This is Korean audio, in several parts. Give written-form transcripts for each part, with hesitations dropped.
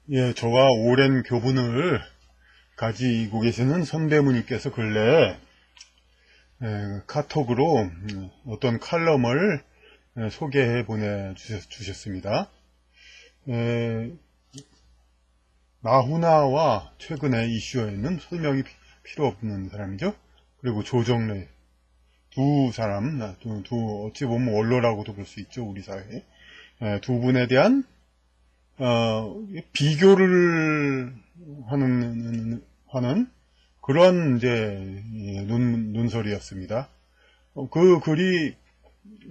예, 저와 오랜 교분을 가지고 계시는 선배님께서 근래 카톡으로 어떤 칼럼을 소개해 보내주셨습니다. 나훈아와 최근의 이슈에는 설명이 필요 없는 사람이죠. 그리고 조정래 두 사람, 어찌 보면 원로라고도 볼 수 있죠, 우리 사회에. 두 분에 대한 비교를 하는 그런 이제 논설이었습니다. 그 글이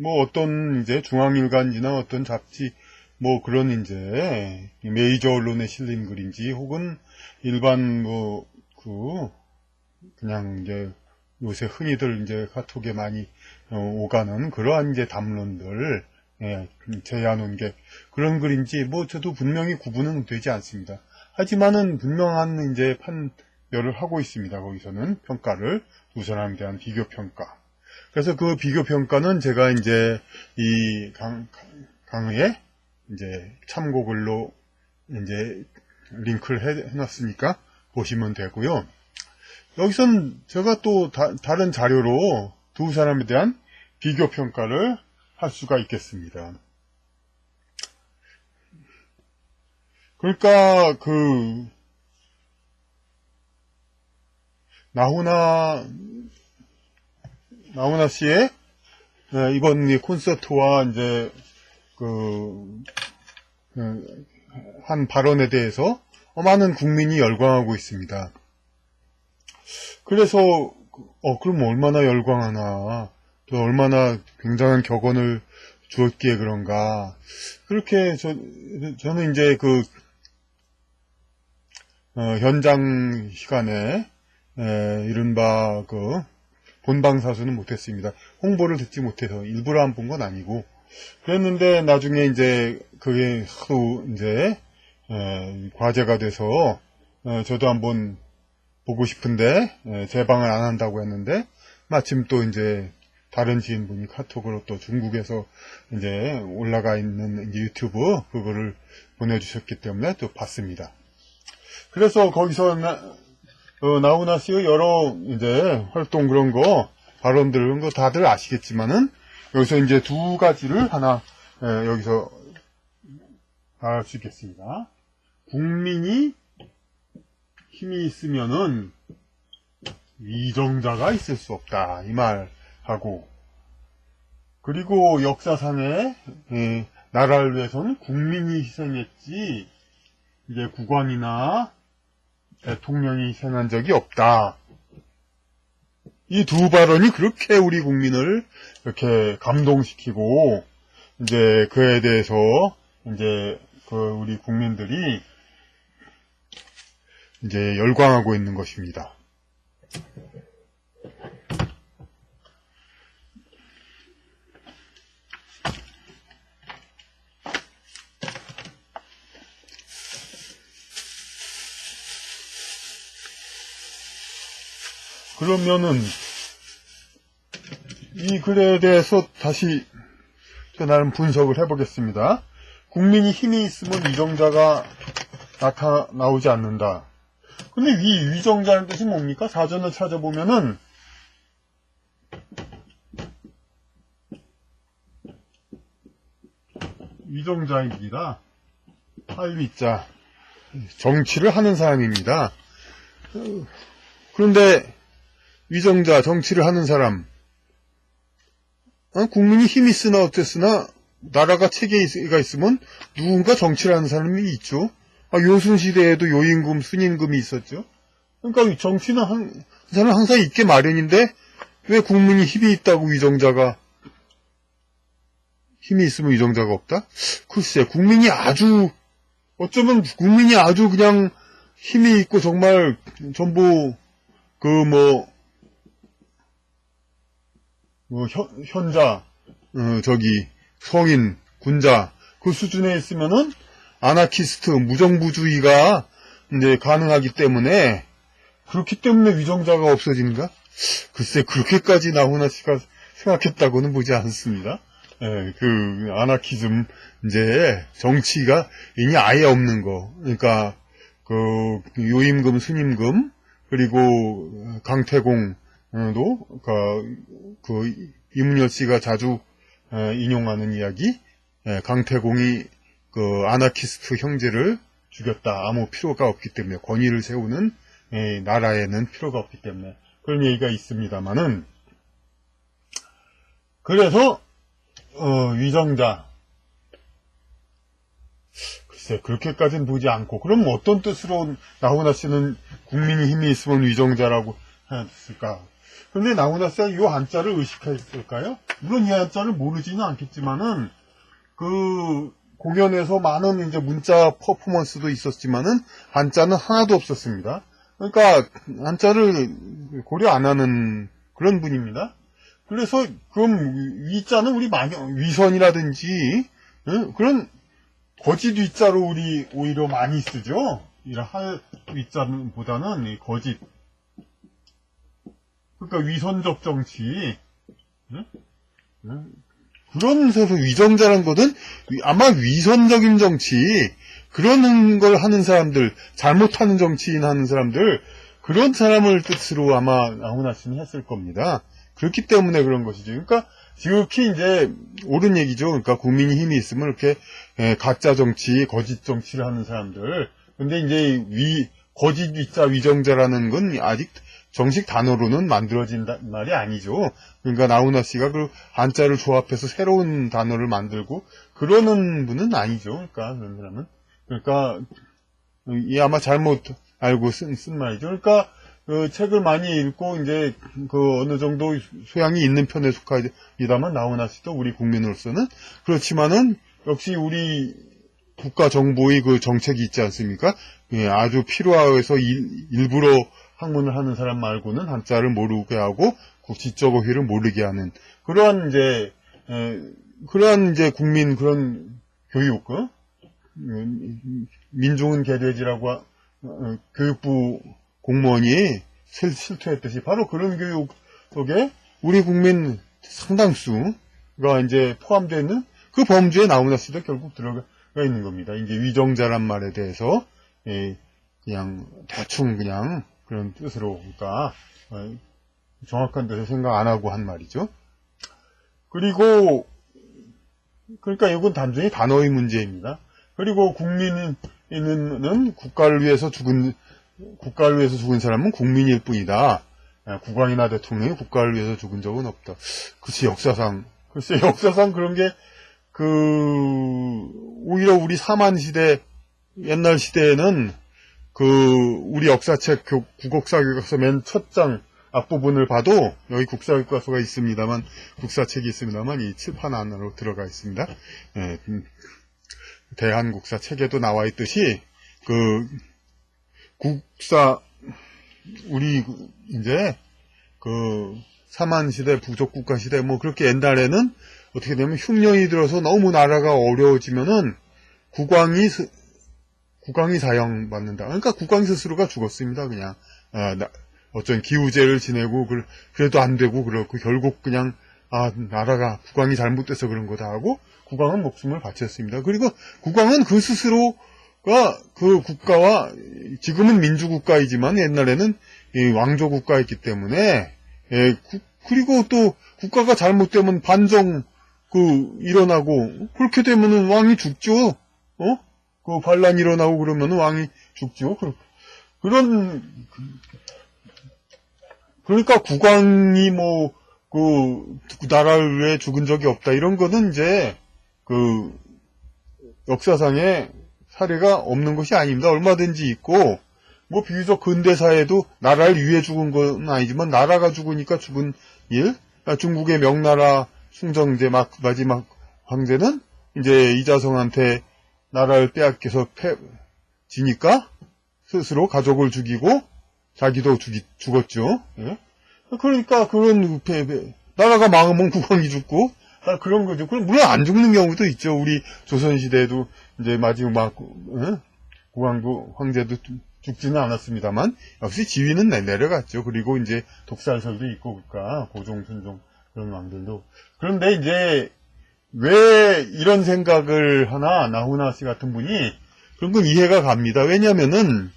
뭐 어떤 이제 중앙일간지나 어떤 잡지 뭐 그런 이제 메이저 언론에 실린 글인지 혹은 일반 그냥 이제 요새 흔히들 이제 카톡에 많이 오가는 그러한 이제 담론들 제안한 게 그런 글인지 뭐 저도 분명히 구분은 되지 않습니다. 하지만은 분명한 이제 판별을 하고 있습니다. 거기서는 평가를 두 사람에 대한 비교 평가. 그래서 그 비교 평가는 제가 이제 이 강의에 이제 참고글로 이제 링크를 해놨으니까 보시면 되고요. 여기선 제가 또 다른 자료로 두 사람에 대한 비교 평가를 할 수가 있겠습니다. 그러니까 나훈아 씨의 이번 이 콘서트와 이제 한 발언에 대해서 많은 국민이 열광하고 있습니다. 그래서 그럼 얼마나 열광하나, 또 얼마나 굉장한 격언을 주었기에 그런가. 그렇게 저는 이제 현장 시간에 이른바 본방사수는 못했습니다. 홍보를 듣지 못해서 일부러 안 본 건 아니고 그랬는데 나중에 이제 그게 하도 이제 과제가 돼서 저도 한번 보고 싶은데 제방을 안 한다고 했는데 마침 또 이제 다른 지인분이 카톡으로 또 중국에서 이제 올라가 있는 이제 유튜브 그거를 보내주셨기 때문에 또 봤습니다. 그래서 거기서 나훈아 씨의 여러 이제 활동 그런 거 발언들 그런 거 다들 아시겠지만은 여기서 이제 두 가지를 하나 여기서 말할 수 있겠습니다. 국민이 힘이 있으면은 위정자가 있을 수 없다 이 말하고, 그리고 역사상에 나라를 위해서는 국민이 희생했지 이제 국왕이나 대통령이 희생한 적이 없다. 이 두 발언이 그렇게 우리 국민을 이렇게 감동시키고 이제 그에 대해서 이제 우리 국민들이 이제 열광하고 있는 것입니다. 그러면은 이 글에 대해서 다시 나름 분석을 해보겠습니다. 국민이 힘이 있으면 위정자가 나오지 않는다. 근데 이 위정자는 뜻이 뭡니까? 사전을 찾아보면은 위정자입니다. 할위자 정치를 하는 사람입니다. 그런데 위정자 정치를 하는 사람 국민이 힘이 있으나 어땠으나 나라가 체계가 있으면 누군가 정치를 하는 사람이 있죠. 요순시대에도 요임금, 순임금이 있었죠. 그러니까 정치는 저는 항상 있게 마련인데 왜 국민이 힘이 있다고 위정자가 힘이 있으면 위정자가 없다? 글쎄, 어쩌면 국민이 아주 그냥 힘이 있고 정말 전부 현자, 성인, 군자 그 수준에 있으면은 아나키스트, 무정부주의가 이제 가능하기 때문에 그렇기 때문에 위정자가 없어지는가? 글쎄 그렇게까지 나훈아 씨가 생각했다고는 보지 않습니다. 그 아나키즘 이제 정치가 이니 아예 없는 거. 그러니까 그 요임금, 순임금 그리고 강태공도 그 이문열 씨가 자주 인용하는 이야기. 강태공이 그 아나키스트 형제를 죽였다. 아무 필요가 없기 때문에 권위를 세우는 나라에는 필요가 없기 때문에 그런 얘기가 있습니다만은 그래서 위정자 글쎄 그렇게까지는 보지 않고 그럼 어떤 뜻으로 나훈아 씨는 국민이 힘이 있으면 위정자라고 했을까? 근데 나훈아 씨가 이 한자를 의식했을까요? 물론 이 한자를 모르지는 않겠지만은 그 공연에서 많은 이제 문자 퍼포먼스도 있었지만은 한자는 하나도 없었습니다. 그러니까 한자를 고려 안 하는 그런 분입니다. 그래서 그럼 위자는 우리 위선이라든지 그런 거짓 위자로 우리 오히려 많이 쓰죠. 이런 할 위자보다는 이 거짓. 그러니까 위선적 정치. 그런 데서 위정자란 것은 아마 위선적인 정치, 그런 걸 하는 사람들, 잘못하는 정치인 하는 사람들, 그런 사람을 뜻으로 아마 나훈아 씨는 했을 겁니다. 그렇기 때문에 그런 것이죠. 그러니까 지극히 이제 옳은 얘기죠. 그러니까 국민이 힘이 있으면 이렇게 가짜 정치, 거짓 정치를 하는 사람들. 근데 이제 거짓 위자 위정자라는 건 아직 정식 단어로는 만들어진 말이 아니죠. 그러니까 나훈아 씨가 그 한자를 조합해서 새로운 단어를 만들고 그러는 분은 아니죠. 그러니까 그런 사람은. 그러니까 이 아마 잘못 알고 쓴 말이죠. 그러니까 그 책을 많이 읽고 이제 그 어느 정도 소양이 있는 편에 속합니다만 나훈아 씨도 우리 국민으로서는 그렇지만은 역시 우리 국가 정보의 그 정책이 있지 않습니까? 아주 필요해서 일부러 학문을 하는 사람 말고는 한자를 모르게 하고 지적 어휘를 모르게 하는 그러한 이제 국민 그런 교육, 민중은 개돼지라고 교육부 공무원이 실토했듯이 바로 그런 교육 속에 우리 국민 상당수가 이제 포함되어 있는 그 범주에 나훈아 씨도 결국 들어가 있는 겁니다. 이제 위정자란 말에 대해서 그냥 대충 그냥 그런 뜻으로 그러니까 정확한 뜻을 생각 안 하고 한 말이죠. 그리고 그러니까 이건 단순히 단어의 문제입니다. 그리고 국민은 국가를 위해서 죽은 사람은 국민일 뿐이다. 국왕이나 대통령이 국가를 위해서 죽은 적은 없다. 글쎄 역사상 그런 게 오히려 우리 사만시대 옛날 시대에는 우리 역사책 국어사 교과서 맨 첫 장 앞부분을 봐도 여기 국사교과서가 있습니다만 국사책이 있습니다만 이 칠판 안으로 들어가 있습니다. 대한국사 책에도 나와 있듯이 우리 이제 사만시대 부족국가시대 뭐 그렇게 옛날에는 어떻게 되면 흉년이 들어서 너무 나라가 어려워지면은 국왕이 사형받는다. 그러니까 국왕 스스로가 죽었습니다. 그냥 어쩐 기우제를 지내고 그래도 안 되고 그렇고 결국 그냥 나라가 국왕이 잘못돼서 그런 거다 하고 국왕은 목숨을 바쳤습니다. 그리고 국왕은 그 스스로가 그 국가와 지금은 민주국가이지만 옛날에는 왕조국가였기 때문에 그리고 또 국가가 잘못되면 반정 일어나고 그렇게 되면은 왕이 죽죠. 반란이 일어나고 그러면은 왕이 죽죠. 그러니까 국왕이 나라를 위해 죽은 적이 없다. 이런 거는 이제, 역사상에 사례가 없는 것이 아닙니다. 얼마든지 있고, 비교적 근대사에도 나라를 위해 죽은 건 아니지만, 나라가 죽으니까 죽은 일, 중국의 명나라 숭정제 마지막 황제는 이제 이자성한테 나라를 빼앗겨서 지니까 스스로 가족을 죽이고 자기도 죽었죠. 예? 그러니까 그런 나라가 망하면 국왕이 죽고 그런 거죠. 그럼 물론 안 죽는 경우도 있죠. 우리 조선시대에도 이제 마지막 국왕도 황제도 죽지는 않았습니다만 역시 지위는 내려갔죠. 그리고 이제 독살설도 있고 그러니까 고종, 순종 그런 왕들도 그런데 이제 왜 이런 생각을 하나, 나훈아 씨 같은 분이, 그런 건 이해가 갑니다. 왜냐면은,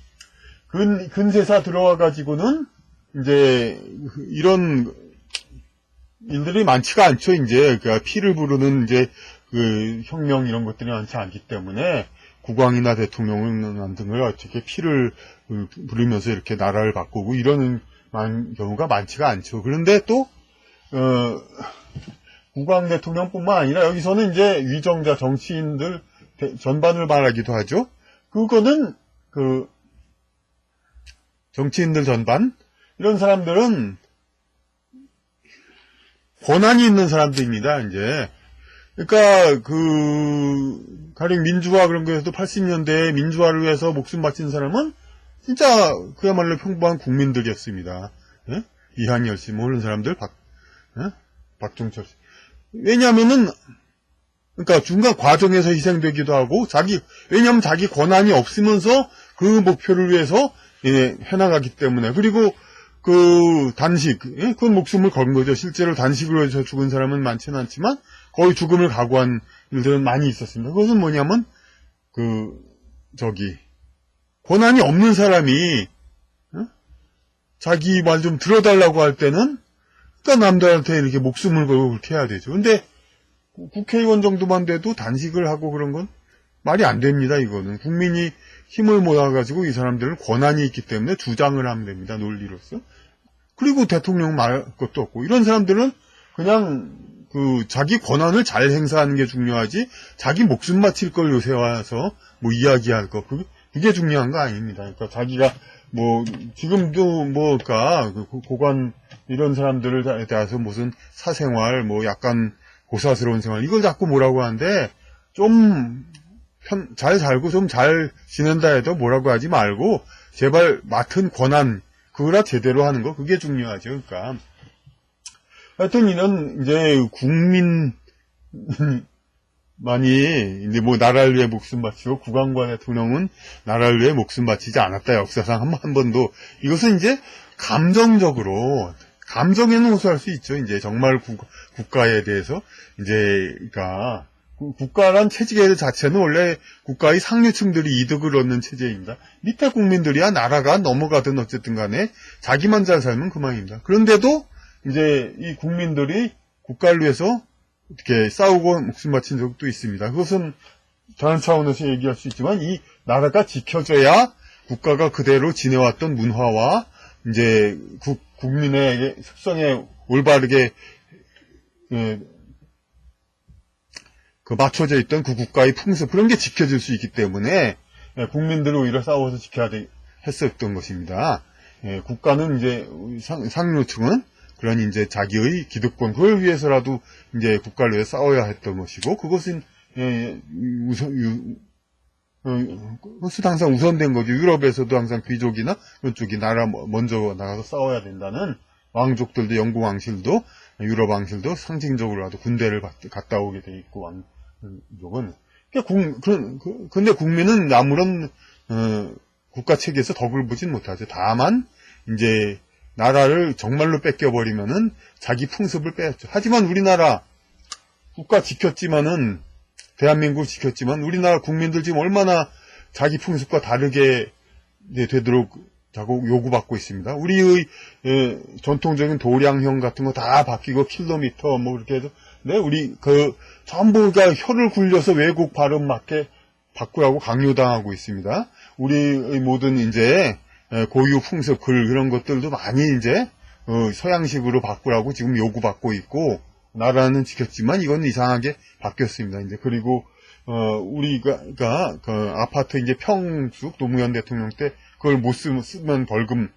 근세사 들어와가지고는, 이제, 이런 일들이 많지가 않죠, 이제. 그러니까 피를 부르는, 이제, 혁명 이런 것들이 많지 않기 때문에, 국왕이나 대통령 등을 어떻게 피를 부르면서 이렇게 나라를 바꾸고, 이러는 경우가 많지가 않죠. 그런데 또, 국왕 대통령뿐만 아니라 여기서는 이제 위정자 정치인들 전반을 말하기도 하죠. 그거는 정치인들 전반 이런 사람들은 권한이 있는 사람들입니다. 이제 그러니까 가령 민주화 그런 거에서도 80년대에 민주화를 위해서 목숨 바친 사람은 진짜 그야말로 평범한 국민들이었습니다. 예? 이한열 씨, 뭐 이런 사람들, 박종철 씨. 왜냐면은, 그러니까 중간 과정에서 희생되기도 하고, 왜냐면 자기 권한이 없으면서 그 목표를 위해서, 해나가기 때문에. 그리고 단식, 그건 목숨을 건 거죠. 실제로 단식으로 해서 죽은 사람은 많지는 않지만, 거의 죽음을 각오한 일들은 많이 있었습니다. 그것은 뭐냐면, 권한이 없는 사람이, 자기 말 좀 들어달라고 할 때는, 그러니까 남들한테 이렇게 목숨을 걸고 그렇게 해야 되죠. 근데 국회의원 정도만 돼도 단식을 하고 그런 건 말이 안 됩니다. 이거는 국민이 힘을 모아가지고 이 사람들은 권한이 있기 때문에 주장을 하면 됩니다. 논리로서. 그리고 대통령 말 것도 없고 이런 사람들은 그냥 자기 권한을 잘 행사하는 게 중요하지 자기 목숨 바칠 걸 요새 와서 뭐 이야기할 거 그게 중요한 거 아닙니다. 그러니까 자기가 지금도 고관 이런 사람들에 대해서 무슨 사생활, 약간 고사스러운 생활, 이걸 자꾸 뭐라고 하는데, 잘 살고 좀 잘 지낸다 해도 뭐라고 하지 말고, 제발 맡은 권한, 그거라 제대로 하는 거, 그게 중요하죠. 그러니까. 하여튼 이런, 이제, 이제 나라를 위해 목숨 바치고, 국왕과 대통령은 나라를 위해 목숨 바치지 않았다. 역사상 한 번도. 이것은 이제, 감정에는 호소할 수 있죠. 이제 정말 국가에 대해서 그러니까 국가란 체제 자체는 원래 국가의 상류층들이 이득을 얻는 체제입니다. 밑에 국민들이야 나라가 넘어가든 어쨌든 간에 자기만 잘 살면 그만입니다. 그런데도 이제 이 국민들이 국가를 위해서 이렇게 싸우고 목숨 바친 적도 있습니다. 그것은 다른 차원에서 얘기할 수 있지만 이 나라가 지켜져야 국가가 그대로 지내왔던 문화와 이제 국민의 습성에 올바르게 맞춰져 있던 그 국가의 풍습 그런 게 지켜질 수 있기 때문에 국민들을 오히려 싸워서 지켜야 했었던 것입니다. 국가는 이제 상류층은 그런 이제 자기의 기득권 그걸 위해서라도 이제 국가를 위해 싸워야 했던 것이고 그것은 그것은 항상 우선된 거죠. 유럽에서도 항상 귀족이나 그쪽이 나라 먼저 나가서 싸워야 된다는 왕족들도 영국 왕실도 유럽 왕실도 상징적으로라도 군대를 갔다 오게 돼 있고 왕족은 근데 국민은 아무런 국가 체계에서 덕을 보진 못하죠. 다만 이제 나라를 정말로 뺏겨버리면은 자기 풍습을 빼앗죠. 하지만 우리나라 국가 지켰지만은 대한민국을 지켰지만 우리나라 국민들 지금 얼마나 자기 풍습과 다르게 되도록 자꾸 요구받고 있습니다. 우리의 전통적인 도량형 같은 거 다 바뀌고 킬로미터 뭐 그렇게 해서 우리 전부가 혀를 굴려서 외국 발음 맞게 바꾸라고 강요당하고 있습니다. 우리의 모든 이제 고유 풍습 글 그런 것들도 많이 이제 서양식으로 바꾸라고 지금 요구받고 있고 나라는 지켰지만 이건 이상하게 바뀌었습니다. 이제 그리고 우리가 아파트 이제 평수 노무현 대통령 때 그걸 못 쓰면 벌금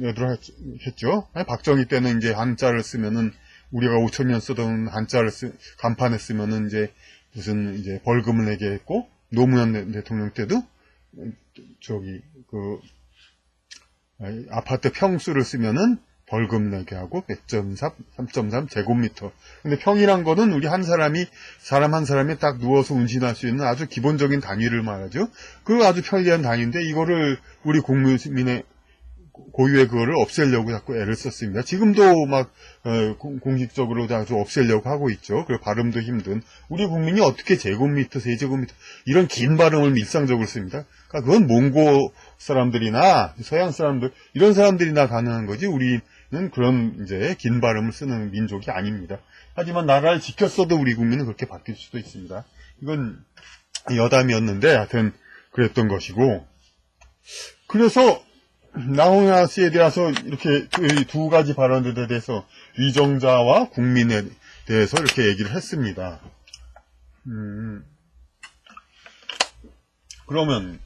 내도록 했죠. 박정희 때는 이제 한자를 쓰면은 우리가 5,000년 쓰던 한자를 간판에 쓰면은 이제 무슨 이제 벌금을 내게 했고 노무현 대통령 때도 아파트 평수를 쓰면은 벌금 내게 하고 100.3, 3.3 제곱미터. 근데 평이란 거는 우리 사람 한 사람이 딱 누워서 운신할 수 있는 아주 기본적인 단위를 말하죠. 그 아주 편리한 단위인데 이거를 우리 고유의 그거를 없애려고 자꾸 애를 썼습니다. 지금도 막 공식적으로 자주 없애려고 하고 있죠. 그리고 발음도 힘든 우리 국민이 어떻게 제곱미터, 세제곱미터 이런 긴 발음을 일상적으로 씁니다. 그러니까 그건 몽고 사람들이나 서양 사람들 이런 사람들이나 가능한 거지 우리는 그런 이제 긴 발음을 쓰는 민족이 아닙니다. 하지만 나라를 지켰어도 우리 국민은 그렇게 바뀔 수도 있습니다. 이건 여담이었는데 하여튼 그랬던 것이고 그래서 나훈아 씨에 대해서 이렇게 두 가지 발언들에 대해서 위정자와 국민에 대해서 이렇게 얘기를 했습니다. 그러면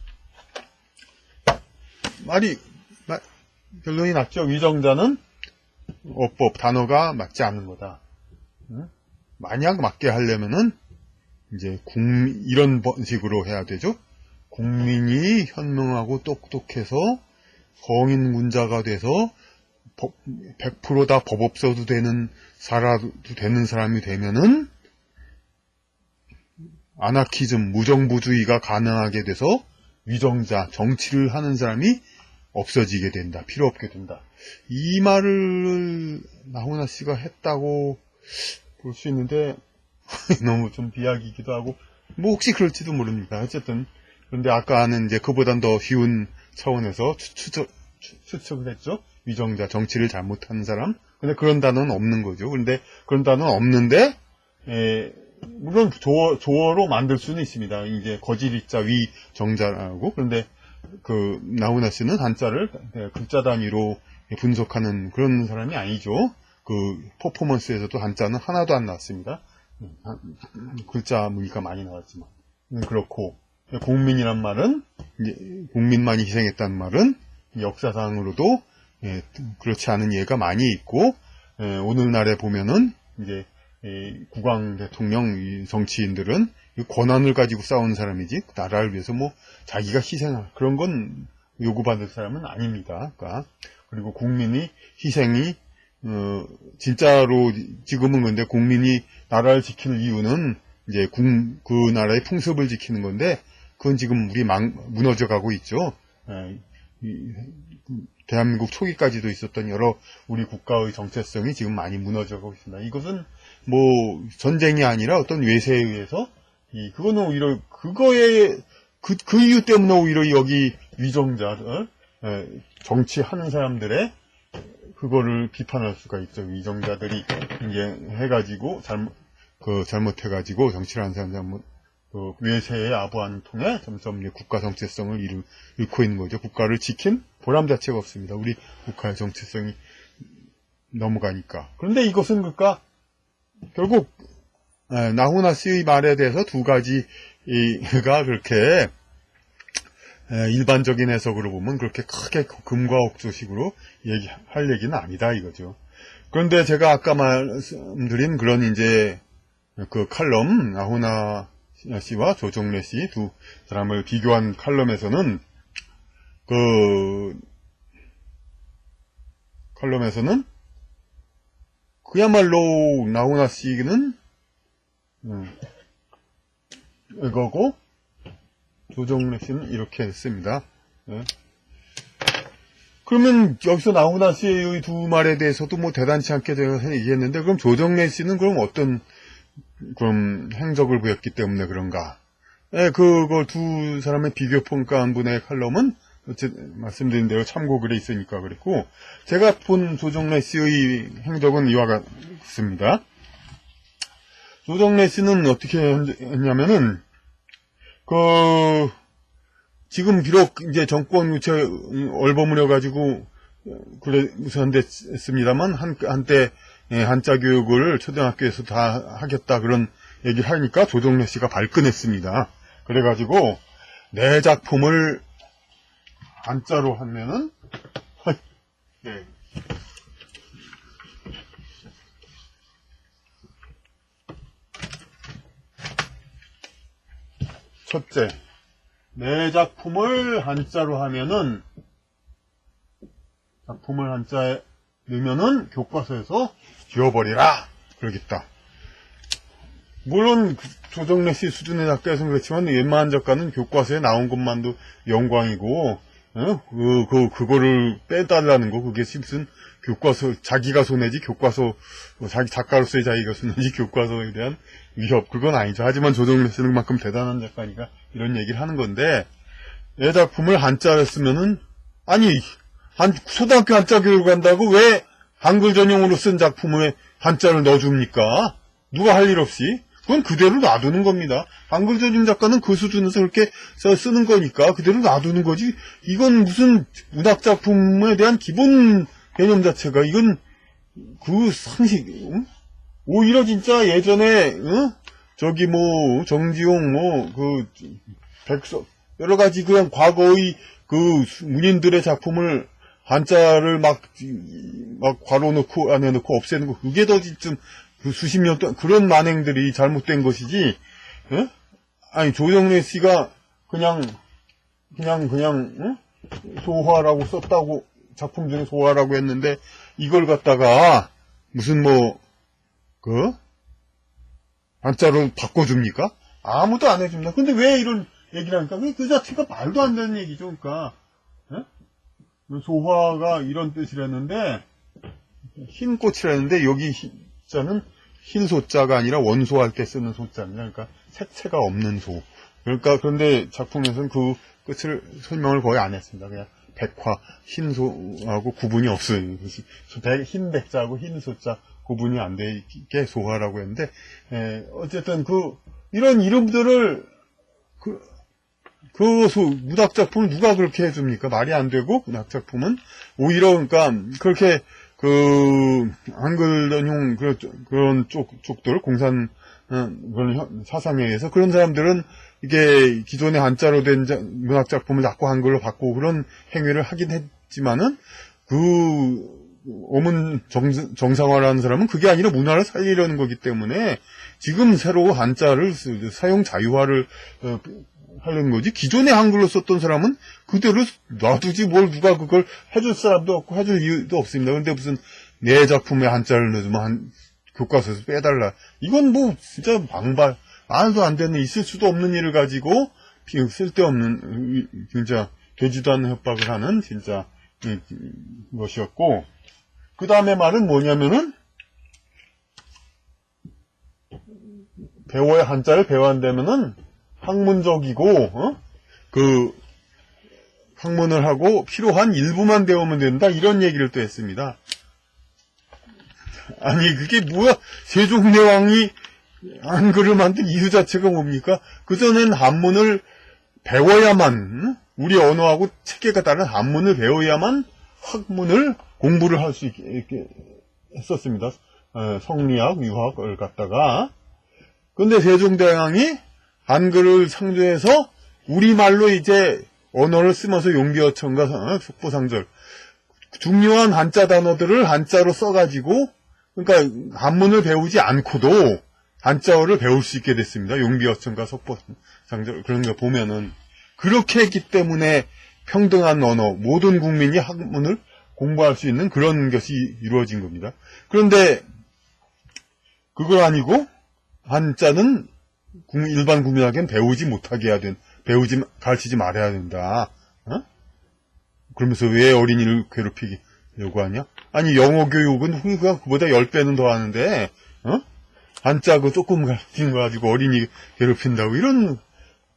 결론이 났죠. 위정자는 어법 단어가 맞지 않는 거다. 만약 맞게 하려면은 이제 이런 식으로 해야 되죠. 국민이 현명하고 똑똑해서 성인군자가 돼서 100% 다 법 없어도 살아도 되는 사람이 되면은 아나키즘, 무정부주의가 가능하게 돼서 위정자, 정치를 하는 사람이 없어지게 된다. 필요 없게 된다. 이 말을 나훈아 씨가 했다고 볼 수 있는데 너무 좀 비약이기도 하고 뭐 혹시 그럴지도 모릅니다. 어쨌든 그런데 아까는 이제 그보단 더 쉬운 차원에서 추측을 했죠. 위정자, 정치를 잘못하는 사람. 근데 그런 단어는 없는 거죠. 근데 그런 단어는 없는데, 물론 조어로 만들 수는 있습니다. 이제 거짓일자 위정자라고. 그런데 그 나훈아 씨는 한자를 글자 단위로 분석하는 그런 사람이 아니죠. 그 퍼포먼스에서도 한자는 하나도 안 나왔습니다. 글자 무늬가 많이 나왔지만. 그렇고. 공민이란 말은, 이제 국민만이 희생했다는 말은 역사상으로도 그렇지 않은 예가 많이 있고, 오늘날에 보면은 이제 국왕 대통령 정치인들은 권한을 가지고 싸우는 사람이지 나라를 위해서 뭐 자기가 희생할 그런 건 요구받을 사람은 아닙니다. 그러니까 그리고 국민이 희생이 진짜로 지금은 근데 국민이 나라를 지키는 이유는 이제 그 나라의 풍습을 지키는 건데 그건 지금 우리 무너져 가고 있죠. 대한민국 초기까지도 있었던 여러 우리 국가의 정체성이 지금 많이 무너져 가고 있습니다. 이것은 뭐 전쟁이 아니라 어떤 외세에 의해서 그거는 오히려 그거에 그 이유 때문에 오히려 여기 위정자들 정치하는 사람들의 그거를 비판할 수가 있죠. 위정자들이 이제 해가지고 잘못해가지고 정치를 하는 사람들 그 외세의 아부함을 통해 점점 국가 정체성을 잃고 있는 거죠. 국가를 지킨 보람 자체가 없습니다. 우리 국가의 정체성이 넘어가니까. 그런데 이것은 그러니까 결국 나훈아 씨의 말에 대해서 두 가지가 그렇게 일반적인 해석으로 보면 그렇게 크게 금과 옥조식으로 할 얘기는 아니다 이거죠. 그런데 제가 아까 말씀드린 그런 이제 그 칼럼 나훈아 씨와 조정래 씨 두 사람을 비교한 칼럼에서는 그야말로 나훈아 씨는 이거고 조정래 씨는 이렇게 했습니다. 그러면 여기서 나훈아 씨의 두 말에 대해서도 뭐 대단치 않게 제가 얘기했는데 그럼 조정래 씨는 그럼 어떤 그럼 행적을 보였기 때문에 그런가? 그걸 두 사람의 비교 평가한 분의 칼럼은 말씀드린 대로 참고글에 있으니까 그랬고 제가 본 조정래 씨의 행적은 이와 같습니다. 조정래 씨는 어떻게 했냐면은 지금 비록 이제 정권 교체 얼버무려 가지고 그래 무산됐습니다만 한때 한자 교육을 초등학교에서 다 하겠다 그런 얘기를 하니까 조정래 씨가 발끈했습니다. 그래가지고 내 작품을 한자로 하면은 네. 첫째, 내 작품을 한자로 하면은 작품을 한자에 넣으면은 교과서에서 지워버리라 그러겠다. 물론 조정래 씨 수준의 작가에서는 그렇지만 웬만한 작가는 교과서에 나온 것만도 영광이고 그거를 빼달라는 거, 그게 무슨 교과서, 자기가 손해지, 교과서, 자기 작가로서의 자기가 손해지, 교과서에 대한 위협, 그건 아니죠. 하지만 조정래 씨는 그만큼 대단한 작가니까 이런 얘기를 하는 건데, 내 작품을 한자를 쓰면은, 아니, 초등학교 한자 교육을 한다고 왜 한글 전용으로 쓴 작품에 한자를 넣어줍니까? 누가 할 일 없이? 그건 그대로 놔두는 겁니다. 한글 전용 작가는 그 수준에서 그렇게 쓰는 거니까 그대로 놔두는 거지. 이건 무슨 문학 작품에 대한 기본 개념 자체가, 이건 그 상식, 응? 오히려 진짜 예전에, 저기 뭐, 정지용, 백석, 여러 가지 그냥 과거의 그 문인들의 작품을 한자를 막 괄호 넣고 안에 넣고 없애는 거, 그게 더 좀 그 수십 년 동안 그런 만행들이 잘못된 것이지. 예? 아니, 조정래 씨가 그냥 소화라고 썼다고, 작품 중에 소화라고 했는데 이걸 갖다가 무슨 한자로 바꿔줍니까? 아무도 안 해줍니다. 근데 왜 이런 얘기를 하니까 그 자체가 말도 안 되는 얘기죠. 그러니까 소화가 이런 뜻이랬는데, 흰 꽃이라는데 여기 자는 흰 소자가 아니라 원소할 때 쓰는 소자입니다. 그러니까 색채가 없는 소. 그러니까 그런데 작품에서는 그 끝을 설명을 거의 안 했습니다. 그냥 백화, 흰 소하고 구분이 없어요. 흰 백자하고 흰 소자 구분이 안 되게 소화라고 했는데, 어쨌든 이런 이름들을 문학 작품을 누가 그렇게 해줍니까? 말이 안 되고, 문학 작품은 오히려, 그러니까 그렇게 한글 전용 그런 쪽들, 그런 사상에 의해서 그런 사람들은 이게 기존의 한자로 된 문학 작품을 자꾸 한글로 바꾸고 그런 행위를 하긴 했지만은, 어문 정상화라는 사람은 그게 아니라 문화를 살리려는 거기 때문에 지금 새로 한자를 사용 자유화를 하려는 거지. 기존에 한글로 썼던 사람은 그대로 놔두지, 뭘 누가 그걸 해줄 사람도 없고 해줄 이유도 없습니다. 근데 무슨 내 작품에 한자를 넣어주면 교과서에서 빼달라, 이건 뭐 진짜 말도 안 되는, 있을 수도 없는 일을 가지고 쓸데없는, 진짜 되지도 않는 협박을 하는 진짜 것이었고, 그 다음에 말은 뭐냐면은, 한자를 배워한다면은 학문적이고, 학문을 하고 필요한 일부만 배우면 된다, 이런 얘기를 또 했습니다. 아니, 그게 뭐야? 세종대왕이 한글을 만든 이유 자체가 뭡니까? 그전엔 한문을 배워야만, 우리 언어하고 체계가 다른 한문을 배워야만 학문을 공부를 할 수 있게 했었습니다. 성리학, 유학을 갖다가. 근데 세종대왕이 한글을 창조해서 우리말로 이제 언어를 쓰면서 용비어천과 속보상절, 중요한 한자 단어들을 한자로 써가지고, 그러니까 한문을 배우지 않고도 한자어를 배울 수 있게 됐습니다. 용비어천과 속보상절, 그런 거 보면은. 그렇게 했기 때문에 평등한 언어, 모든 국민이 학문을 공부할 수 있는 그런 것이 이루어진 겁니다. 그런데 그걸 아니고 한자는 일반 국민에게는 배우지 못하게 해야 가르치지 말아야 된다. 그러면서 왜 어린이를 괴롭히려고 하냐? 아니, 영어 교육은 그보다 10배는 더 하는데, 한자 조금 가르치는 거 가지고 어린이 괴롭힌다고, 이런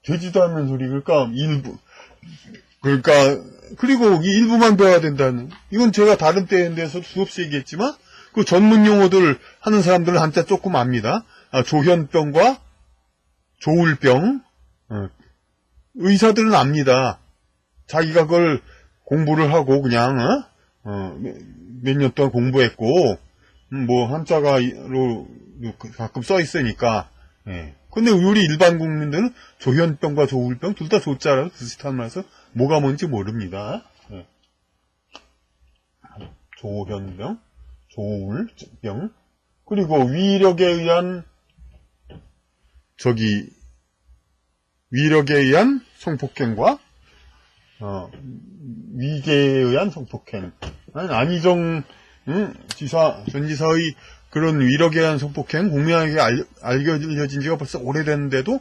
되지도 않는 소리. 그리고 이 일부만 배워야 된다는, 이건 제가 다른 때에서 수없이 얘기했지만, 그 전문 용어들 하는 사람들은 한자 조금 압니다. 조현병과 조울병, 의사들은 압니다. 자기가 그걸 공부를 하고 그냥 몇 년 동안 공부했고, 한자가로 가끔 써 있으니까. 근데 우리 일반 국민들은 조현병과 조울병 둘 다 조자라서 비슷한 말에서 뭐가 뭔지 모릅니다. 조현병, 조울병, 그리고 위력에 의한 성폭행과 위계에 의한 성폭행. 안희정 전 지사의 그런 위력에 의한 성폭행, 국민에게 알려진 지가 벌써 오래됐는데도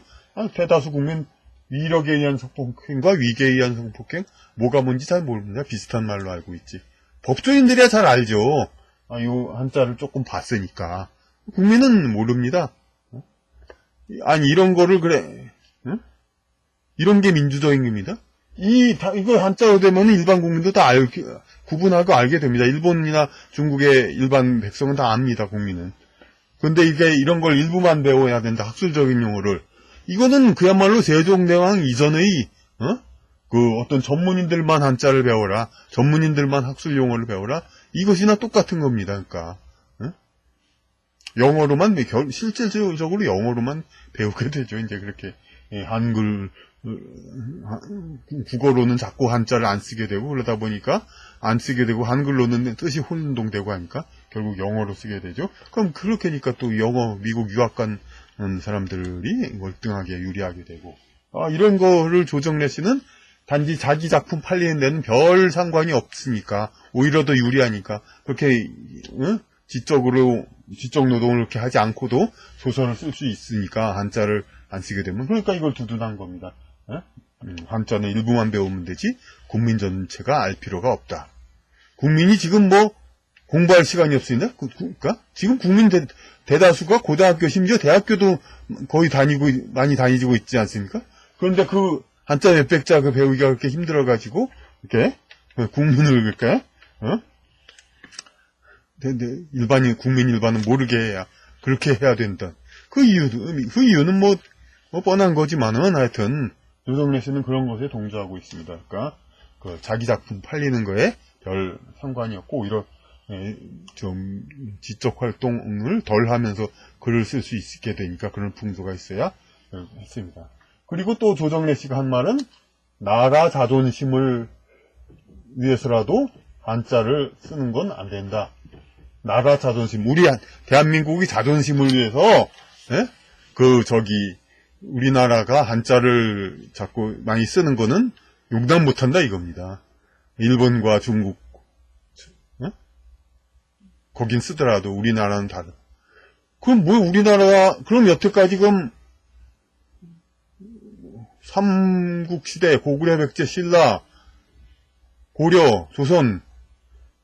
대다수 국민 위력에 의한 성폭행과 위계에 의한 성폭행, 뭐가 뭔지 잘 모릅니다. 비슷한 말로 알고 있지. 법조인들이야 잘 알죠. 요 한자를 조금 봤으니까. 국민은 모릅니다. 아니, 이런 거를 그래. 응? 이런 게 민주적인 겁니다. 이거 한자로 되면 일반 국민도 다 구분하고 알게 됩니다. 일본이나 중국의 일반 백성은 다 압니다, 국민은. 근데 이게 이런 걸 일부만 배워야 된다, 학술적인 용어를. 이거는 그야말로 세종대왕 이전의, 어떤 전문인들만 한자를 배워라, 전문인들만 학술 용어를 배워라, 이것이나 똑같은 겁니다, 그러니까. 영어로만, 실질적으로 영어로만 배우게 되죠, 이제 그렇게. 한글, 국어로는 자꾸 한자를 안 쓰게 되고, 그러다 보니까 안 쓰게 되고, 한글로는 뜻이 혼동되고 하니까, 결국 영어로 쓰게 되죠. 그럼 그렇게니까 또 미국 유학 간 사람들이 월등하게 유리하게 되고, 이런 거를 조정래 씨는 단지 자기 작품 팔리는 데는 별 상관이 없으니까, 오히려 더 유리하니까, 그렇게, 지적 노동을 그렇게 하지 않고도 소설을 쓸 수 있으니까, 한자를 안 쓰게 되면, 그러니까 이걸 두둔한 겁니다. 한자는 일부만 배우면 되지, 국민 전체가 알 필요가 없다. 국민이 지금 뭐, 공부할 시간이 없으니까, 그러니까, 지금 국민 대다수가 고등학교, 심지어 대학교도 거의 많이 다니고 있지 않습니까? 그런데 그, 한자 몇백 자 배우기가 그렇게 힘들어가지고, 이렇게, 국민을 그렇게, 국민 일반은 모르게 해야, 그렇게 해야 된다. 그 이유는 뭐 뻔한 거지만은 하여튼, 조정래 씨는 그런 것에 동조하고 있습니다. 그러니까, 자기 작품 팔리는 거에 별 상관이 없고, 오히려, 좀, 지적 활동을 덜 하면서 글을 쓸 수 있게 되니까 그런 풍조가 있어야 했습니다. 그리고 또 조정래 씨가 한 말은, 나라 자존심을 위해서라도 한자를 쓰는 건 안 된다. 나라 자존심, 대한민국이 자존심을 위해서, 우리나라가 한자를 자꾸 많이 쓰는 거는 용납 못한다 이겁니다. 일본과 중국, 거긴 쓰더라도 우리나라는 다르. 그럼 그럼 여태까지 삼국시대, 고구려, 백제, 신라, 고려, 조선,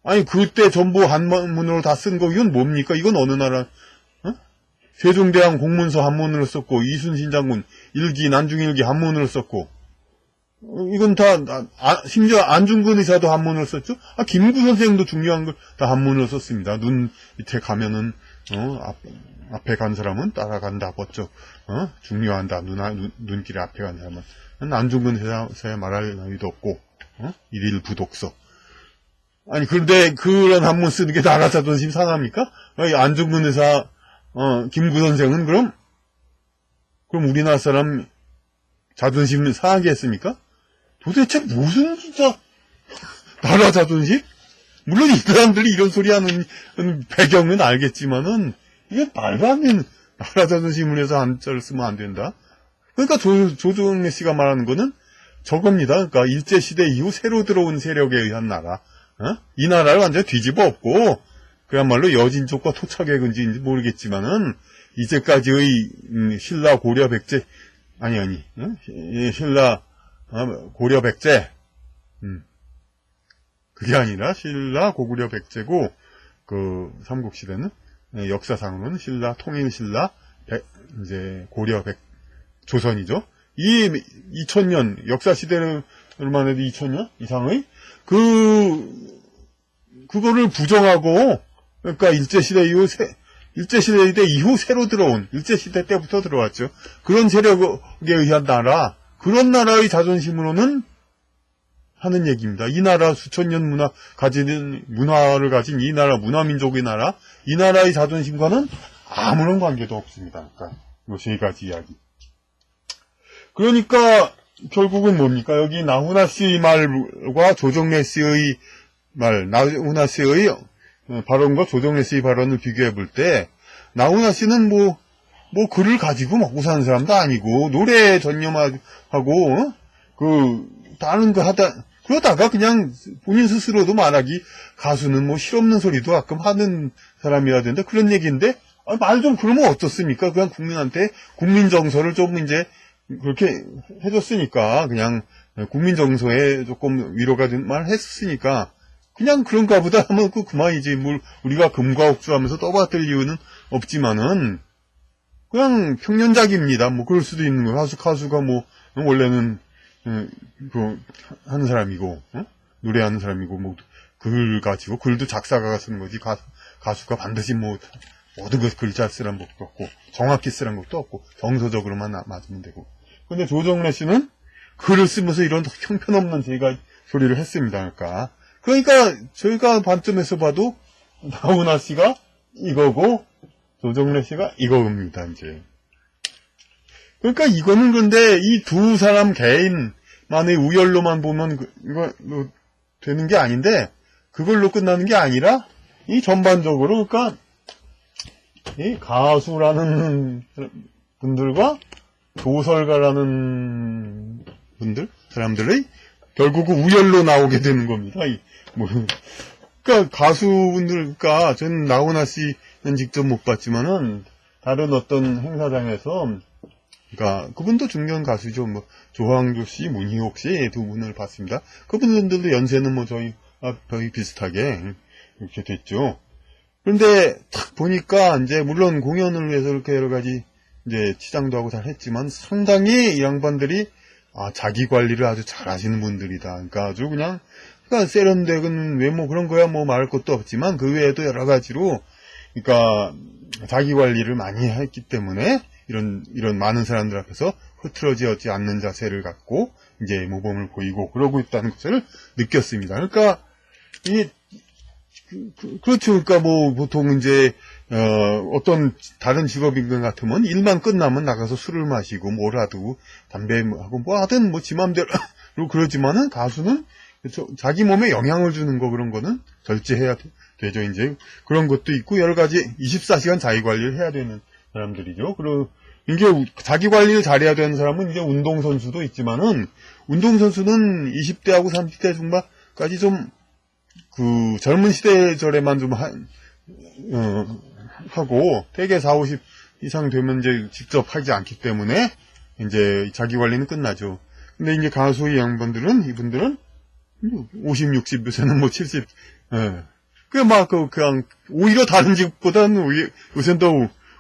아니, 그때 전부 한문으로 다 쓴 거, 이건 뭡니까? 이건 어느 나라, 세종대왕 공문서 한문으로 썼고, 이순신 장군 일기, 난중일기 한문으로 썼고, 이건 심지어 안중근 의사도 한문으로 썼죠? 김구 선생도 중요한 걸 다 한문으로 썼습니다. 눈 밑에 가면은, 앞에 간 사람은 따라간다, 멋져. 중요한다, 눈길에 앞에 간 사람은. 안중근 의사야 말할 나위도 없고, 일일 부독서. 아니, 그런데 그런 한문 쓰는 게 나라 자존심 상합니까? 안중근 의사, 김구 선생은 그럼 우리나라 사람 자존심을 상하게 했습니까? 도대체 무슨 진짜 나라 자존심? 물론 이 사람들이 이런 소리 하는 배경은 알겠지만은 이게 말도 안 되는 나라 자존심을 위해서 한자를 쓰면 안 된다. 그러니까 조정래 씨가 말하는 거는 저겁니다. 그러니까 일제시대 이후 새로 들어온 세력에 의한 나라. 이 나라를 완전히 뒤집어 엎고 그야말로 여진족과 토착의근지인지 모르겠지만은 이제까지의 신라 고려 백제 신라 고려 백제 그게 아니라 신라 고구려 백제고 그 삼국시대는 역사상으로는 신라 통일신라 이제 고려 조선이죠. 이 2000년 역사 시대로만 해도 2000년 이상의 그거를 부정하고 그러니까 일제시대 이후 새로 들어온 일제시대 때부터 들어왔죠. 그런 세력에 의한 나라 그런 나라의 자존심으로는 하는 얘기입니다. 이 나라 수천 년 문화를 가진 이 나라 문화민족의 나라 이 나라의 자존심과는 아무런 관계도 없습니다. 그러니까 이 세 가지 이야기. 그러니까 결국은 뭡니까? 여기 나훈아 씨의 말과 조정래 씨의 나훈아 씨의 발언과 조정래 씨의 발언을 비교해 볼 때 나훈아 씨는 뭐 글을 가지고 먹고 사는 사람도 아니고 노래에 전념하고 다른 거 그러다가 그냥 본인 스스로도 말하기 가수는 뭐 실없는 소리도 가끔 하는 사람이라 된다 그런 얘기인데 말 좀 그러면 어떻습니까? 그냥 국민한테 국민 정서를 좀 이제 그렇게 해줬으니까, 그냥 국민 정서에 조금 위로가 된 말 했으니까, 그냥 그런가 보다 하면 그만이지. 뭘 우리가 금과 억주하면서 떠받들 이유는 없지만은, 그냥 평년작입니다. 뭐 그럴 수도 있는 거예요. 가수가 뭐 원래는 하는 사람이고 노래하는 사람이고 뭐 글 가지고 글도 작사가가 쓰는 거지. 가수가 반드시 뭐 모든 것 글 잘 쓰란 법도 없고 정확히 쓰란 것도 없고 정서적으로만 맞으면 되고. 근데 조정래 씨는 글을 쓰면서 이런 형편없는 제가 소리를 했습니다. 그러니까 저희가 관점에서 봐도 나훈아 씨가 이거고 조정래 씨가 이겁니다, 이제. 그러니까 이거는 근데 이 두 사람 개인만의 우열로만 보면 이거 되는 게 아닌데 그걸로 끝나는 게 아니라 이 전반적으로 그러니까 이 가수라는 분들과 조설가라는 사람들의 결국은 우열로 나오게 되는 겁니다. 그러니까 가수분들, 그러니까 저는 나훈아 씨는 직접 못 봤지만은 다른 어떤 행사장에서, 그러니까 그분도 중견 가수죠. 뭐 조항조 씨, 문희옥 씨 두 분을 봤습니다. 그분들도 연세는 뭐 거의 비슷하게 이렇게 됐죠. 그런데 탁 보니까 이제 물론 공연을 위해서 이렇게 여러 가지 이제 치장도 하고 잘 했지만 상당히 이 양반들이 자기 관리를 아주 잘 하시는 분들이다. 그러니까 아주 그냥 세련되은 외모 그런 거야 뭐 말할 것도 없지만 그 외에도 여러 가지로 그러니까 자기 관리를 많이 했기 때문에 이런 많은 사람들 앞에서 흐트러지지 않는 자세를 갖고 이제 모범을 보이고 그러고 있다는 것을 느꼈습니다. 그러니까 그렇죠. 그러니까 뭐 보통 이제 어떤 다른 직업인 것 같으면 일만 끝나면 나가서 술을 마시고 뭐라도 담배하고 뭐 하든 뭐 지 맘대로 그러지만은 가수는 자기 몸에 영향을 주는 거 그런 거는 절제해야 되죠. 이제 그런 것도 있고 여러 가지 24시간 자기 관리를 해야 되는 사람들이죠. 그리고 이게 자기 관리를 잘해야 되는 사람은 이제 운동선수도 있지만은 운동선수는 20대하고 30대 중반까지 좀 그 젊은 시대절에만 좀 하고 대개 40, 50 이상 되면 이제 직접 하지 않기 때문에 이제 자기 관리는 끝나죠. 근데 이제 가수의 양반들은 이분들은 50, 60 요새는 뭐 70. 그냥 오히려 다른 직업보다는 요새는 더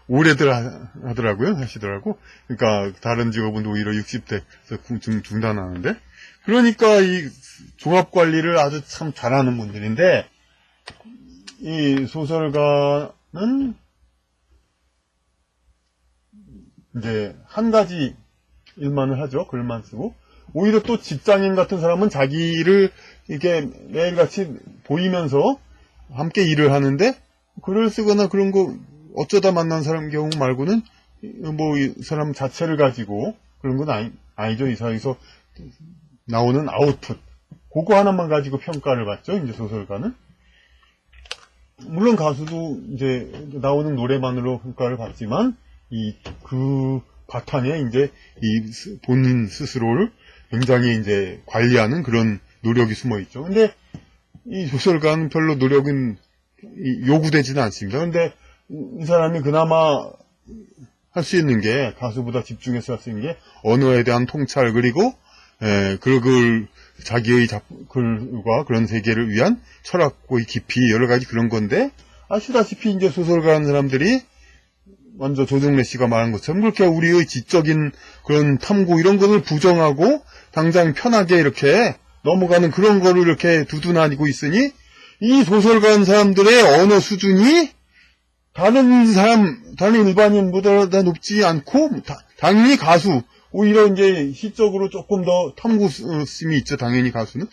오래들 하시더라고. 그러니까 다른 직업은 오히려 60대에서 중단하는데. 그러니까 이 종합 관리를 아주 참 잘하는 분들인데 이 소설가는 이제 한 가지 일만을 하죠. 글만 쓰고. 오히려 또 직장인 같은 사람은 자기를 이렇게 매일같이 보이면서 함께 일을 하는데 글을 쓰거나 그런 거 어쩌다 만난 사람 경우 말고는 뭐 이 사람 자체를 가지고 그런 건 아니죠. 이 사회에서 나오는 아웃풋 그거 하나만 가지고 평가를 받죠. 이제 소설가는 물론 가수도 이제 나오는 노래만으로 평가를 받지만 그 바탕에 이제 이 본인 스스로를 굉장히 이제 관리하는 그런 노력이 숨어 있죠. 근데 이 소설가는 별로 노력은 요구되지는 않습니다. 근데 이 사람이 그나마 할 수 있는 게 가수보다 집중해서 할 수 있는 게 언어에 대한 통찰 그리고 그걸 자기의 글과 그런 세계를 위한 철학의 깊이 여러 가지 그런 건데 아시다시피 이제 소설가 하는 사람들이 먼저 조정래 씨가 말한 것처럼 그렇게 우리의 지적인 그런 탐구 이런 것을 부정하고 당장 편하게 이렇게 넘어가는 그런 거를 이렇게 두둔하고 있으니 이 소설가 하는 사람들의 언어 수준이 다른 일반인보다 높지 않고 당연히 가수 오히려 이제 시적으로 조금 더 탐구심이 있죠. 당연히 가수는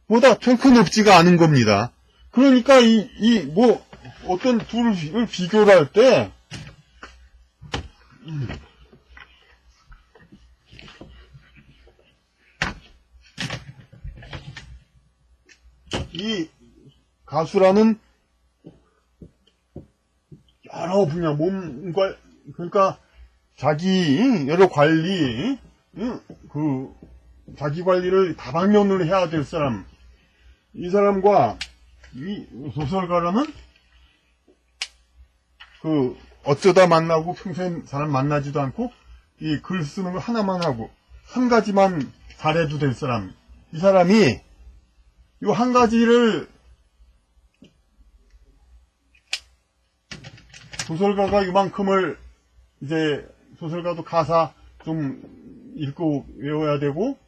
보다 결코 높지가 않은 겁니다. 그러니까 뭐 어떤 둘을 비교를 할 때 이 가수라는 여러 분야 몸과 그러니까 자기 여러 관리 자기 관리를 다방면으로 해야 될 사람 이 사람과 이 소설가라는 어쩌다 만나고 평소에 사람 만나지도 않고 이 글 쓰는 거 하나만 하고 한 가지만 잘해도 될 사람, 이 사람이 요 한 가지를 소설가가 이만큼을 이제 소설가도 가사 좀 읽고 외워야 되고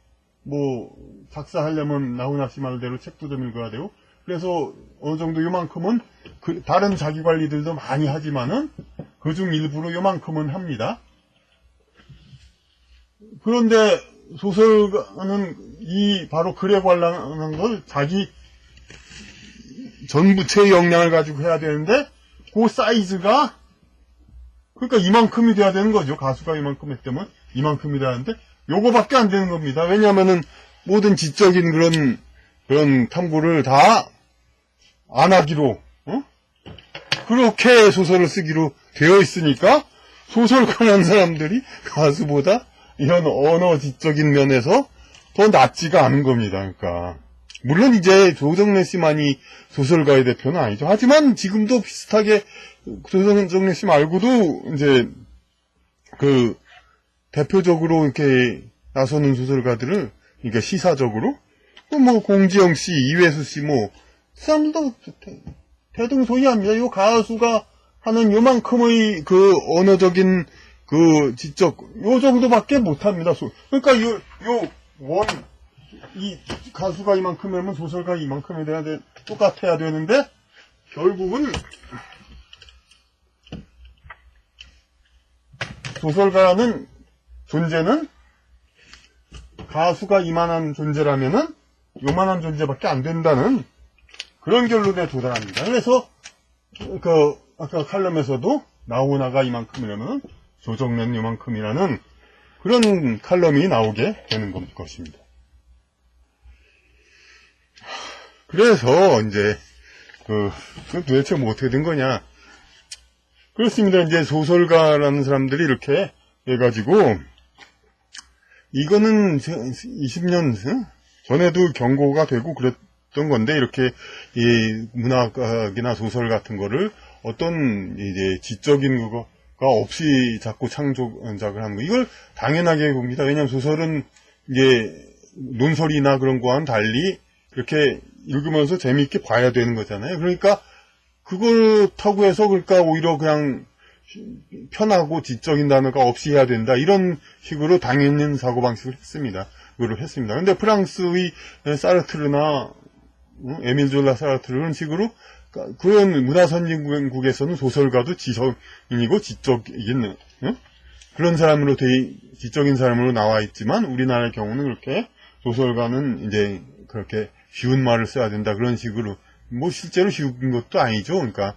뭐 작사하려면 나훈아 씨 말대로 책도 좀 읽어야 되고 그래서 어느 정도 요만큼은 다른 자기 관리들도 많이 하지만은 그중 일부로 요만큼은 합니다. 그런데 소설가는 이 바로 글에 관련한 걸 자기 전부체의 역량을 가지고 해야 되는데 그 사이즈가 그러니까 이만큼이 돼야 되는 거죠. 가수가 이만큼 했다면 이만큼이 돼야 하는데 요거밖에 안 되는 겁니다. 왜냐하면은 모든 지적인 그런 탐구를 다 안 하기로 그렇게 소설을 쓰기로 되어 있으니까 소설가라는 사람들이 가수보다 이런 언어 지적인 면에서 더 낫지가 않은 겁니다. 그러니까 물론 이제 조정래 씨만이 소설가의 대표는 아니죠. 하지만 지금도 비슷하게 조정래 씨 말고도 이제 그 대표적으로 이렇게 나서는 소설가들을 그러니까 시사적으로 또 뭐 공지영 씨, 이회수 씨 뭐 사람들도 대등소이합니다. 요 가수가 하는 요만큼의 그 언어적인 그 지적 요 정도밖에 못합니다. 그러니까 이 가수가 이만큼 하면 소설가 이만큼이 돼야 돼 똑같아야 되는데 결국은 소설가라는 존재는 가수가 이만한 존재라면은 요만한 존재밖에 안 된다는 그런 결론에 도달합니다. 그래서 그 아까 칼럼에서도 나훈아가 이만큼이라면 조정래는 요만큼이라는 그런 칼럼이 나오게 되는 것입니다. 그래서 이제 도대체 뭐 어떻게 된 거냐? 그렇습니다. 이제 소설가라는 사람들이 이렇게 해가지고 이거는 20년 전에도 경고가 되고 그랬던 건데 이렇게 이 문학이나 소설 같은 거를 어떤 이제 지적인 그거가 없이 자꾸 창조작을 하는 거 이걸 당연하게 봅니다. 왜냐하면 소설은 이제 논설이나 그런 거와는 달리 이렇게 읽으면서 재미있게 봐야 되는 거잖아요. 그러니까 그렇다고 해서 그러니까 오히려 그냥 편하고 지적인 단어가 없이 해야 된다. 이런 식으로 당연한 사고방식을 했습니다. 그걸 했습니다. 근데 프랑스의 사르트르나 에밀 졸라 사르트르는 식으로 그런 문화선진국에서는 소설가도 지성인이고 지적인 그런 사람으로 지적인 사람으로 나와 있지만 우리나라의 경우는 그렇게 소설가는 이제 그렇게 쉬운 말을 써야 된다. 그런 식으로 뭐 실제로 쉬운 것도 아니죠. 그러니까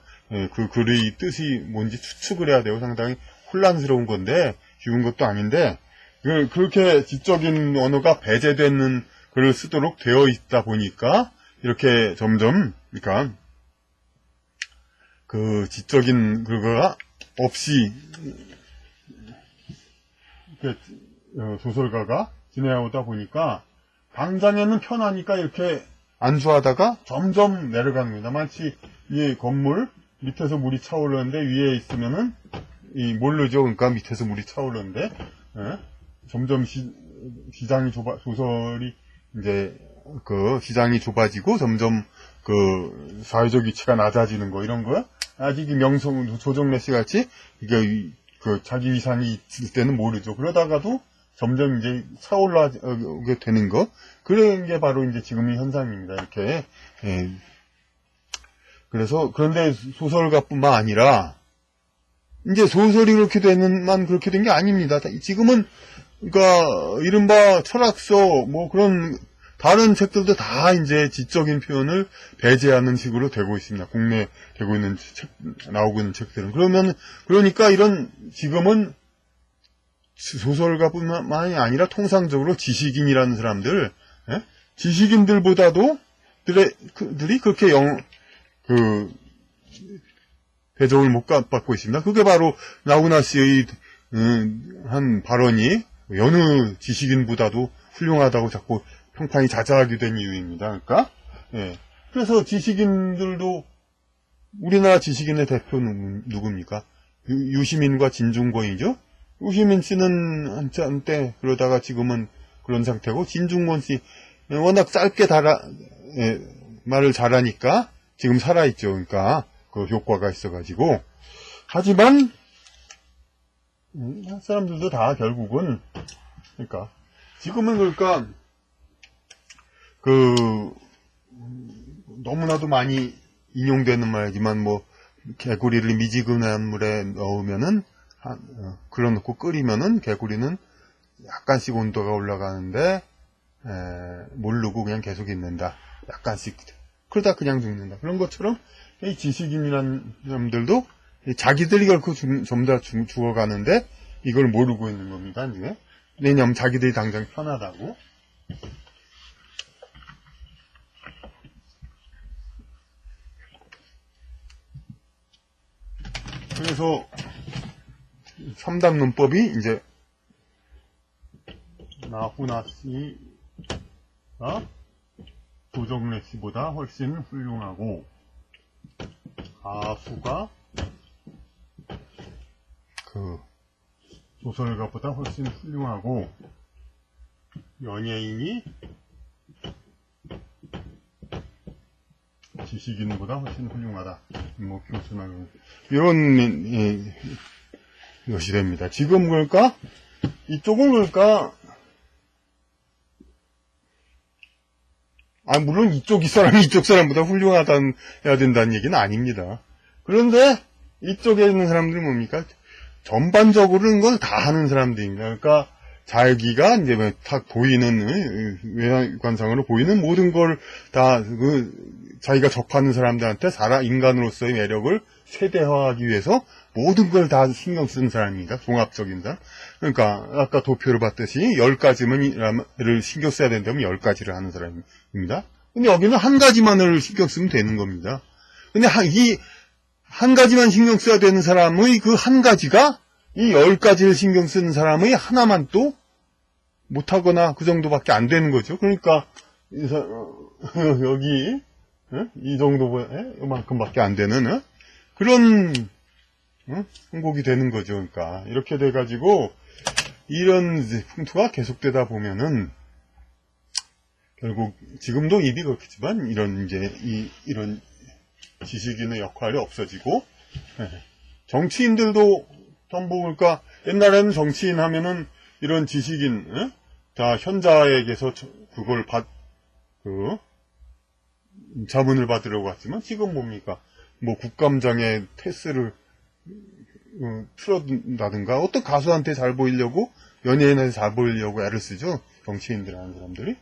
그 글의 뜻이 뭔지 추측을 해야 되고 상당히 혼란스러운 건데 쉬운 것도 아닌데 그렇게 지적인 언어가 배제되는 글을 쓰도록 되어 있다 보니까 이렇게 점점 그러니까 그 지적인 그거가 없이 소설가가 지내오다 보니까 당장에는 편하니까 이렇게 안수하다가 점점 내려가는 겁니다. 마치 이 건물 밑에서 물이 차오르는데 위에 있으면은 모르죠. 그러니까 밑에서 물이 차오르는데 점점 시장이 소설이 이제 그 시장이 좁아지고 점점 그 사회적 위치가 낮아지는 거 이런 거 아직 명성 조정래 씨 같이 이게 그 자기 위상이 있을 때는 모르죠. 그러다가도 점점 이제 차올라오게 되는 거 그런 게 바로 이제 지금의 현상입니다. 이렇게 그래서 그런데 소설가뿐만 아니라 이제 소설이 그렇게 되는만 그렇게 된 게 아닙니다. 지금은 그러니까 이른바 철학서 뭐 그런 다른 책들도 다 이제 지적인 표현을 배제하는 식으로 되고 있습니다. 국내 되고 있는 나오고 있는 책들은 그러니까 이런 지금은 소설가뿐만이 아니라 통상적으로 지식인이라는 사람들 지식인들보다도 들이 그렇게 배정을 못 받고 있습니다. 그게 바로 나훈아 씨의 한 발언이 여느 지식인보다도 훌륭하다고 자꾸 평판이 자자하게 된 이유입니다. 그러니까 그래서 지식인들도 우리나라 지식인의 대표는 누굽니까? 유시민과 진중권이죠. 우시민 씨는 한때 그러다가 지금은 그런 상태고, 진중권 씨 워낙 짧게 말을 잘하니까 지금 살아있죠. 그러니까 그 효과가 있어가지고. 하지만 사람들도 다 결국은, 그러니까 지금은 그러니까 그 너무나도 많이 인용되는 말이지만, 뭐 개구리를 미지근한 물에 넣으면은 그려놓고 끓이면은 개구리는 약간씩 온도가 올라가는데 모르고 그냥 계속 있는다. 약간씩 그러다 그냥 죽는다. 그런 것처럼 이 지식인이라는 사람들도 자기들이 결코 전부 다 죽어가는데 이걸 모르고 있는 겁니다. 이제. 왜냐하면 자기들이 당장 편하다고. 그래서 3단 문법이 이제 나훈아 씨가 조정래 씨보다 훨씬 훌륭하고, 가수가 그 소설가보다 훨씬 훌륭하고, 연예인이 지식인보다 훨씬 훌륭하다. 뭐 교수나 이런 것이 됩니다. 지금 그럴까? 이쪽은 그럴까? 물론 이쪽 사람보다 훌륭하다는 해야 된다는 얘기는 아닙니다. 그런데 이쪽에 있는 사람들은 뭡니까? 전반적으로는 걸 다 하는 사람들입니다. 그러니까 자기가 이제 딱 보이는 외관상으로 보이는 모든 걸 다 자기가 접하는 사람들한테 인간으로서의 매력을 최대화하기 위해서 모든 걸 다 신경 쓰는 사람입니다. 종합적인 사람. 그러니까 아까 도표를 봤듯이 10가지를 신경 써야 된다면 10가지를 하는 사람입니다. 근데 여기는 한 가지만을 신경 쓰면 되는 겁니다. 근데 이 한 가지만 신경 써야 되는 사람의 그 한 가지가 이 10가지를 신경 쓰는 사람의 하나만 또 못하거나 그 정도밖에 안 되는 거죠. 그러니까 여기 이 정도 이만큼밖에 안 되는 그런 행복이 되는 거죠. 그러니까 이렇게 돼가지고 이런 풍토가 계속되다 보면은 결국 지금도 입이 그렇겠지만 이런 지식인의 역할이 없어지고, 정치인들도 전부 그러니까 옛날에는 정치인 하면은 이런 지식인 다 현자에게서 그걸 자문을 받으려고 했지만 지금 뭡니까? 뭐 국감장에 테스를 틀어둔다든가 어떤 가수한테 잘 보이려고, 연예인한테 잘 보이려고 애를 쓰죠. 정치인들 하는 사람들이.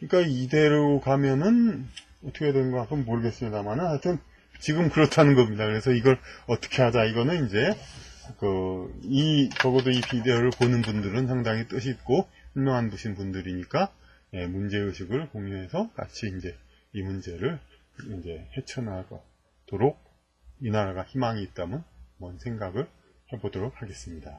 그러니까 이대로 가면은 어떻게 되는 거 그건 모르겠습니다만 하여튼 지금 그렇다는 겁니다. 그래서 이걸 어떻게 하자, 이거는 이제 적어도 이 비디오를 보는 분들은 상당히 뜻 있고 훌륭한 분들이니까 문제의식을 공유해서 같이 이제 이 문제를 이제 헤쳐나가도록 이 나라가 희망이 있다면 뭔 생각을 해보도록 하겠습니다.